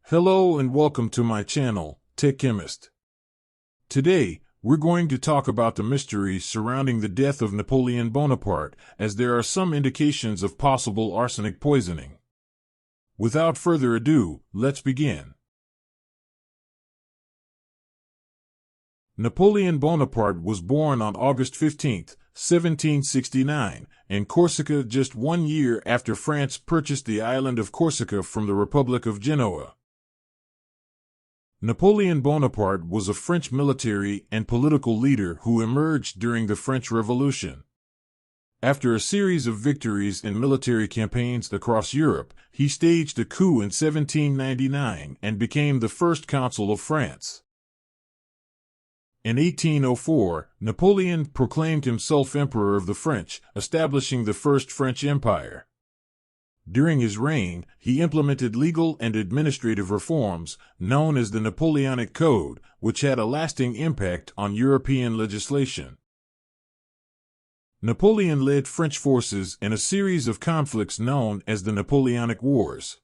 Hello and welcome to my channel, Tech-chemist. Today, we're going to talk about the mysteries surrounding the death of Napoleon Bonaparte, as there are some indications of possible arsenic poisoning. Without further ado, let's begin. Napoleon Bonaparte was born on August 15, 1769, in Corsica just 1 year after France purchased the island of Corsica from the Republic of Genoa. Napoleon Bonaparte was a French military and political leader who emerged during the French Revolution. After a series of victories in military campaigns across Europe, he staged a coup in 1799 and became the first consul of France. In 1804, Napoleon proclaimed himself Emperor of the French, establishing the First French Empire. During his reign, he implemented legal and administrative reforms, known as the Napoleonic Code, which had a lasting impact on European legislation. Napoleon led French forces in a series of conflicts known as the Napoleonic Wars.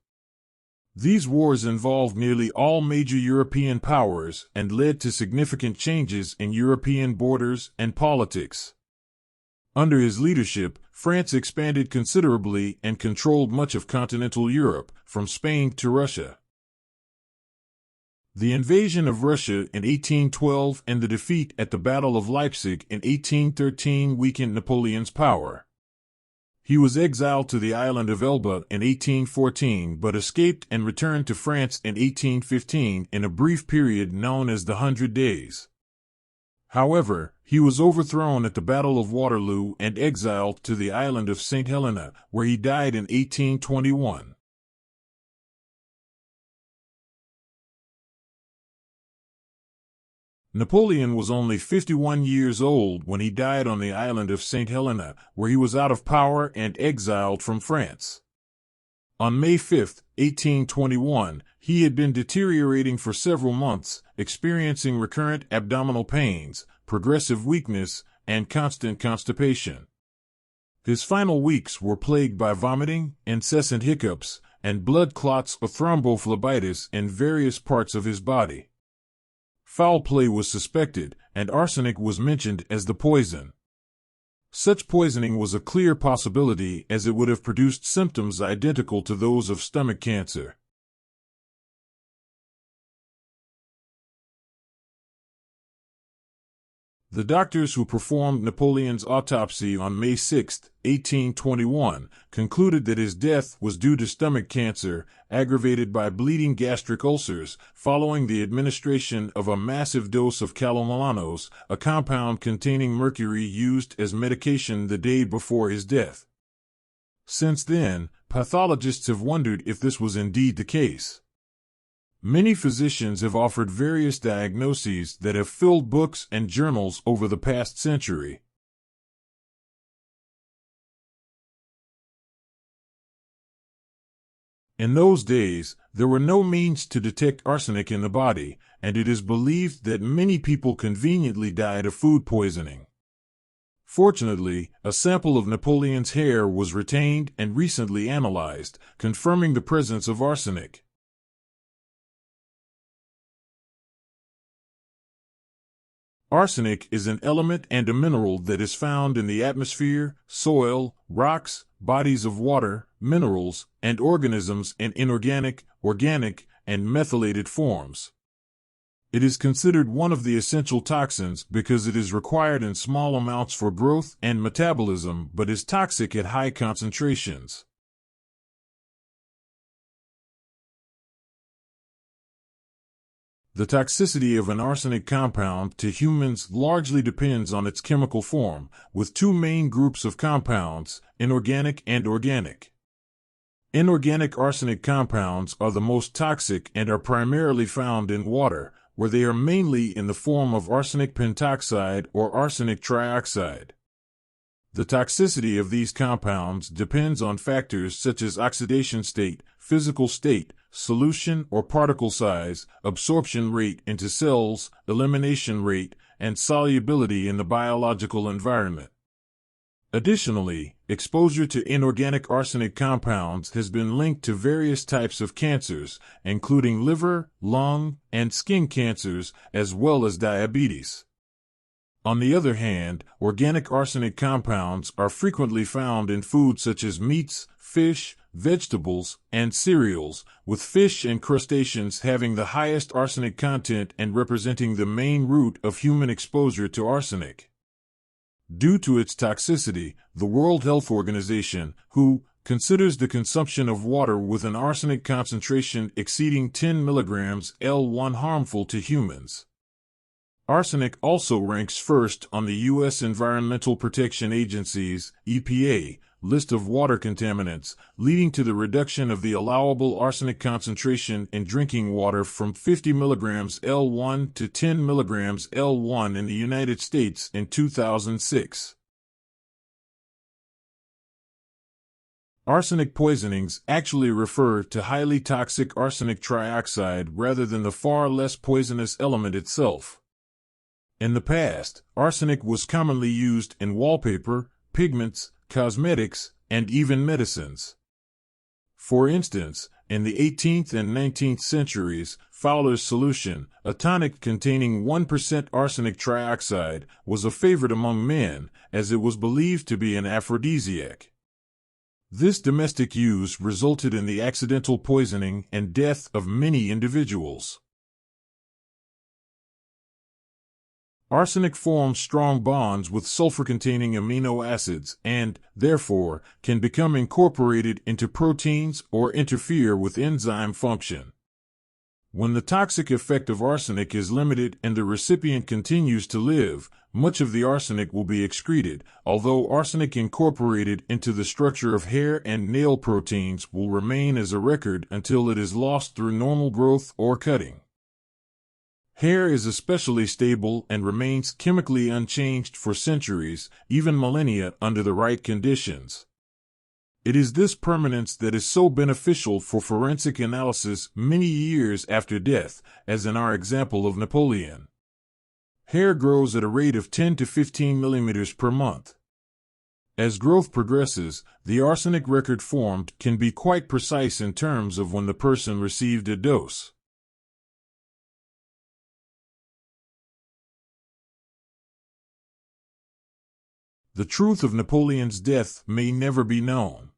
These wars involved nearly all major European powers and led to significant changes in European borders and politics. Under his leadership, France expanded considerably and controlled much of continental Europe, from Spain to Russia. The invasion of Russia in 1812 and the defeat at the Battle of Leipzig in 1813 weakened Napoleon's power. He was exiled to the island of Elba in 1814 but escaped and returned to France in 1815 in a brief period known as the 100 Days. However, he was overthrown at the Battle of Waterloo and exiled to the island of St. Helena, where he died in 1821. Napoleon was only 51 years old when he died on the island of St. Helena, where he was out of power and exiled from France. On May 5, 1821, he had been deteriorating for several months, experiencing recurrent abdominal pains, progressive weakness, and constant constipation. His final weeks were plagued by vomiting, incessant hiccups, and blood clots or thrombophlebitis in various parts of his body. Foul play was suspected, and arsenic was mentioned as the poison. Such poisoning was a clear possibility as it would have produced symptoms identical to those of stomach cancer. The doctors who performed Napoleon's autopsy on May 6, 1821, concluded that his death was due to stomach cancer, aggravated by bleeding gastric ulcers, following the administration of a massive dose of calomelanos, a compound containing mercury used as medication the day before his death. Since then, pathologists have wondered if this was indeed the case. Many physicians have offered various diagnoses that have filled books and journals over the past century. In those days, there were no means to detect arsenic in the body, and it is believed that many people conveniently died of food poisoning. Fortunately, a sample of Napoleon's hair was retained and recently analyzed, confirming the presence of arsenic. Arsenic is an element and a mineral that is found in the atmosphere, soil, rocks, bodies of water, minerals, and organisms in inorganic, organic, and methylated forms. It is considered one of the essential toxins because it is required in small amounts for growth and metabolism but is toxic at high concentrations. The toxicity of an arsenic compound to humans largely depends on its chemical form, with two main groups of compounds, inorganic and organic. Inorganic arsenic compounds are the most toxic and are primarily found in water, where they are mainly in the form of arsenic pentoxide or arsenic trioxide. The toxicity of these compounds depends on factors such as oxidation state, physical state, solution or particle size, absorption rate into cells, elimination rate, and solubility in the biological environment. Additionally, exposure to inorganic arsenic compounds has been linked to various types of cancers, including liver, lung, and skin cancers, as well as diabetes. On the other hand, organic arsenic compounds are frequently found in foods such as meats, fish, vegetables, and cereals, with fish and crustaceans having the highest arsenic content and representing the main route of human exposure to arsenic. Due to its toxicity, the World Health Organization, WHO, considers the consumption of water with an arsenic concentration exceeding 10 mg L1 harmful to humans. Arsenic also ranks first on the U.S. Environmental Protection Agency's (EPA) list of water contaminants, leading to the reduction of the allowable arsenic concentration in drinking water from 50 mg L1 to 10 mg L1 in the United States in 2006. Arsenic poisonings actually refer to highly toxic arsenic trioxide rather than the far less poisonous element itself. In the past, arsenic was commonly used in wallpaper, pigments, cosmetics, and even medicines. For instance, in the 18th and 19th centuries, Fowler's solution, a tonic containing 1% arsenic trioxide, was a favorite among men, as it was believed to be an aphrodisiac. This domestic use resulted in the accidental poisoning and death of many individuals. Arsenic forms strong bonds with sulfur-containing amino acids and, therefore, can become incorporated into proteins or interfere with enzyme function. When the toxic effect of arsenic is limited and the recipient continues to live, much of the arsenic will be excreted, although arsenic incorporated into the structure of hair and nail proteins will remain as a record until it is lost through normal growth or cutting. Hair is especially stable and remains chemically unchanged for centuries, even millennia, under the right conditions. It is this permanence that is so beneficial for forensic analysis many years after death, as in our example of Napoleon. Hair grows at a rate of 10 to 15 millimeters per month. As growth progresses, the arsenic record formed can be quite precise in terms of when the person received a dose. The truth of Napoleon's death may never be known.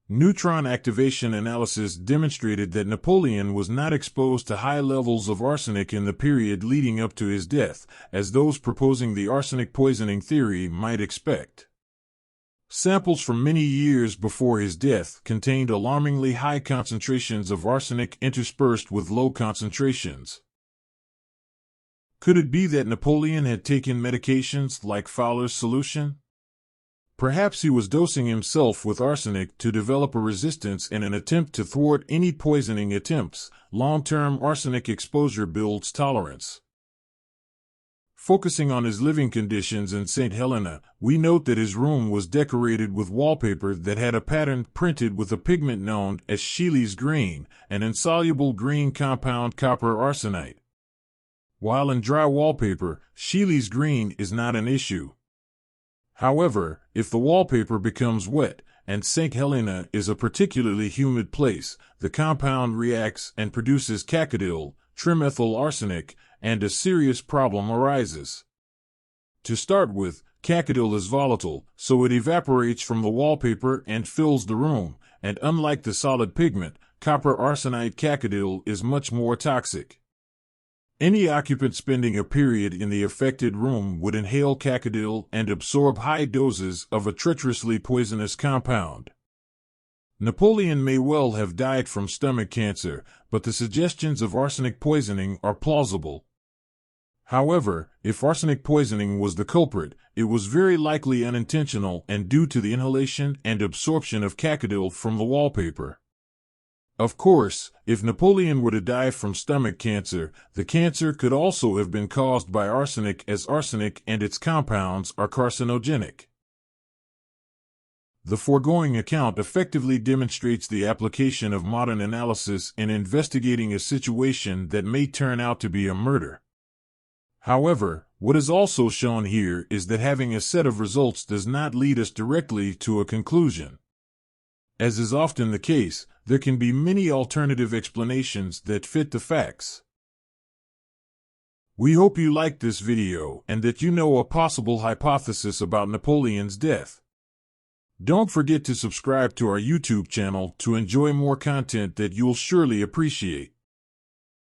Neutron activation analysis demonstrated that Napoleon was not exposed to high levels of arsenic in the period leading up to his death, as those proposing the arsenic poisoning theory might expect. Samples from many years before his death contained alarmingly high concentrations of arsenic interspersed with low concentrations. Could it be that Napoleon had taken medications like Fowler's solution? Perhaps he was dosing himself with arsenic to develop a resistance in an attempt to thwart any poisoning attempts. Long-term arsenic exposure builds tolerance. Focusing on his living conditions in St. Helena, we note that his room was decorated with wallpaper that had a pattern printed with a pigment known as Scheele's green, an insoluble green compound copper arsenite. While in dry wallpaper, Scheele's green is not an issue. However, if the wallpaper becomes wet, and St. Helena is a particularly humid place, the compound reacts and produces cacodyl, trimethyl arsenic, and a serious problem arises. To start with, cacodyl is volatile, so it evaporates from the wallpaper and fills the room, and unlike the solid pigment, copper arsenite cacodyl is much more toxic. Any occupant spending a period in the affected room would inhale cacodyl and absorb high doses of a treacherously poisonous compound. Napoleon may well have died from stomach cancer, but the suggestions of arsenic poisoning are plausible. However, if arsenic poisoning was the culprit, it was very likely unintentional and due to the inhalation and absorption of cacodyl from the wallpaper. Of course, if Napoleon were to die from stomach cancer, the cancer could also have been caused by arsenic, as arsenic and its compounds are carcinogenic. The foregoing account effectively demonstrates the application of modern analysis in investigating a situation that may turn out to be a murder. However, what is also shown here is that having a set of results does not lead us directly to a conclusion. As is often the case, there can be many alternative explanations that fit the facts. We hope you liked this video and that you know a possible hypothesis about Napoleon's death. Don't forget to subscribe to our YouTube channel to enjoy more content that you'll surely appreciate.